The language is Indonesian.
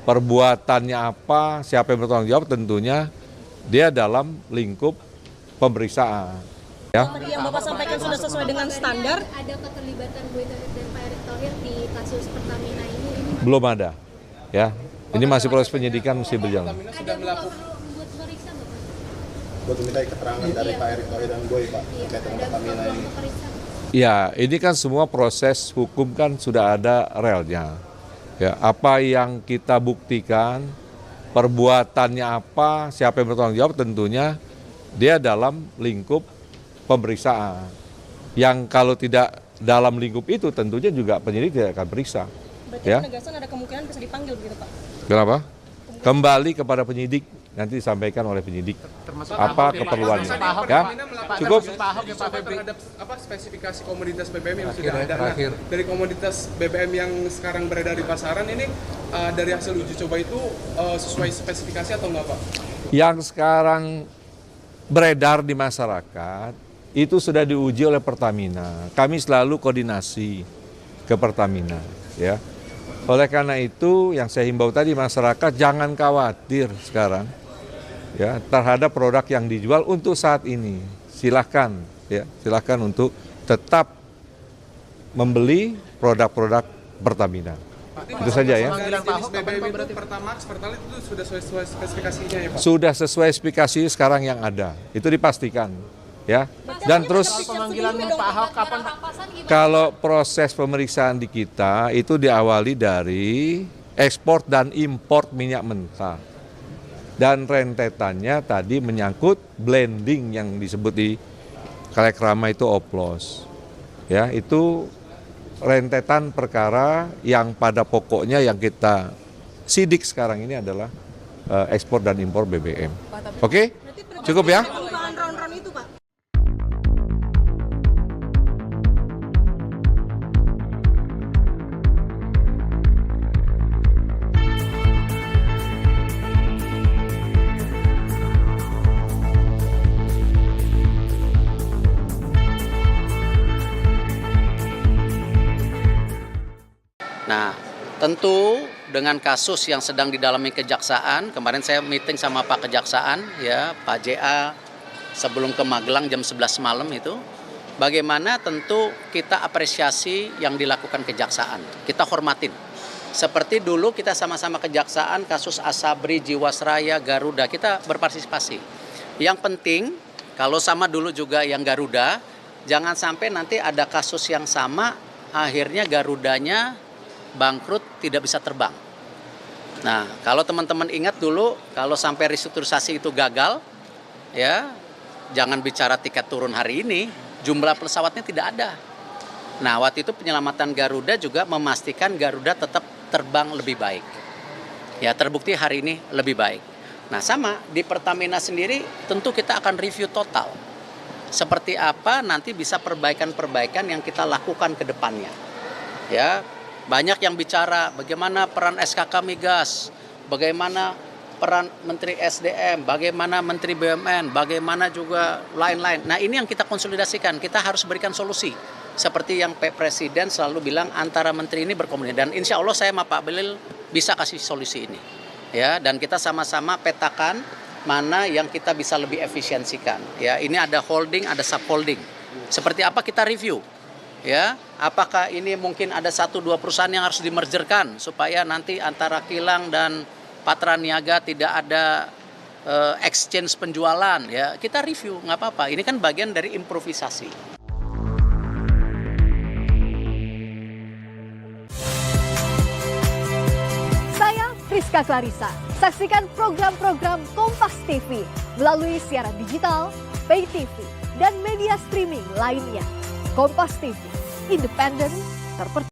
Perbuatannya apa, siapa yang bertanggung jawab, tentunya dia dalam lingkup pemeriksaan. Ya. Tadi yang Bapak sampaikan sudah sesuai dengan standar. Ada keterlibatan Bu Ita dan Pak Erick Thohir di kasus Pertamina ini? Belum ada. Ya. Ini masih proses penyidikan, masih berjalan. Ada buat meriksa nggak Pak? Buat minta keterangan dari Pak Erick Thohir dan Boy, Pak, terkait dengan Pertamina ini. Ya, ini kan semua proses hukum kan sudah ada relnya. Ya, apa yang kita buktikan, perbuatannya apa, siapa yang bertanggung jawab, tentunya dia dalam lingkup pemeriksaan. Yang kalau tidak dalam lingkup itu, tentunya juga penyidik tidak akan periksa. Berarti Ya. penegasan ada kemungkinan bisa dipanggil begitu Pak? Kenapa? Kembali kepada penyidik, nanti disampaikan oleh penyidik apa keperluannya. Ya, cukup. Terhadap spesifikasi komoditas BBM yang sudah ada. Nah, dari komoditas BBM yang sekarang beredar di pasaran ini dari hasil uji coba itu sesuai spesifikasi atau enggak Pak? Yang sekarang beredar di masyarakat itu sudah diuji oleh Pertamina. Kami selalu koordinasi ke Pertamina, ya. Oleh karena itu yang saya himbau tadi, masyarakat jangan khawatir sekarang ya terhadap produk yang dijual untuk saat ini. Silahkan ya, silahkan untuk tetap membeli produk-produk Pertamina. Itu saja ya. Jenis BBM itu Pertamax, Pertalite itu sudah sesuai spesifikasinya ya Pak? Sudah sesuai spesifikasi sekarang yang ada. Itu dipastikan ya. Dan terus Pemanggilan Pak Ahok kapan Pak? kalau proses pemeriksaan di kita itu diawali dari ekspor dan impor minyak mentah. Dan rentetannya tadi menyangkut blending yang disebut di Kalekrama itu oplos. Ya, itu rentetan perkara yang pada pokoknya yang kita sidik sekarang ini adalah ekspor dan impor BBM. Oke? Cukup ya? Pembukaan round-round itu Pak? Nah, tentu dengan kasus yang sedang didalami kejaksaan, kemarin saya meeting sama Pak Kejaksaan, ya Pak JA sebelum ke Magelang jam 11 malam itu, bagaimana tentu kita apresiasi yang dilakukan kejaksaan, kita hormatin. Seperti dulu kita sama-sama kejaksaan, kasus Asabri, Jiwasraya, Garuda, kita berpartisipasi. Yang penting, kalau sama dulu juga yang Garuda, jangan sampai nanti ada kasus yang sama, akhirnya Garudanya bangkrut, tidak bisa terbang. Nah, kalau teman-teman ingat dulu, kalau sampai restrukturisasi itu gagal, ya jangan bicara tiket turun hari ini, jumlah pesawatnya tidak ada. Nah, waktu itu penyelamatan Garuda juga memastikan Garuda tetap terbang lebih baik. Ya, terbukti hari ini lebih baik. Nah, sama di Pertamina sendiri, tentu kita akan review total. Seperti apa nanti bisa perbaikan-perbaikan yang kita lakukan ke depannya. Ya, banyak yang bicara bagaimana peran SKK Migas, bagaimana peran Menteri SDM, bagaimana Menteri BUMN, bagaimana juga lain-lain. Nah, ini yang kita konsolidasikan, kita harus berikan solusi. Seperti yang Pak Presiden selalu bilang, antara menteri ini berkomunikasi. Dan insya Allah saya sama Pak Belil bisa kasih solusi ini. Ya, dan kita sama-sama petakan mana yang kita bisa lebih efisiensikan. Ya, ini ada holding, ada subholding. Seperti apa kita review. Ya, apakah ini mungkin ada 1-2 perusahaan yang harus dimergerkan supaya nanti antara kilang dan patra niaga tidak ada exchange penjualan, ya kita review, nggak apa-apa. Ini kan bagian dari improvisasi. Saya Priska Clarissa. Saksikan program-program Kompas TV melalui siaran digital, pay TV, dan media streaming lainnya. Kompas TV, independen, terpercaya.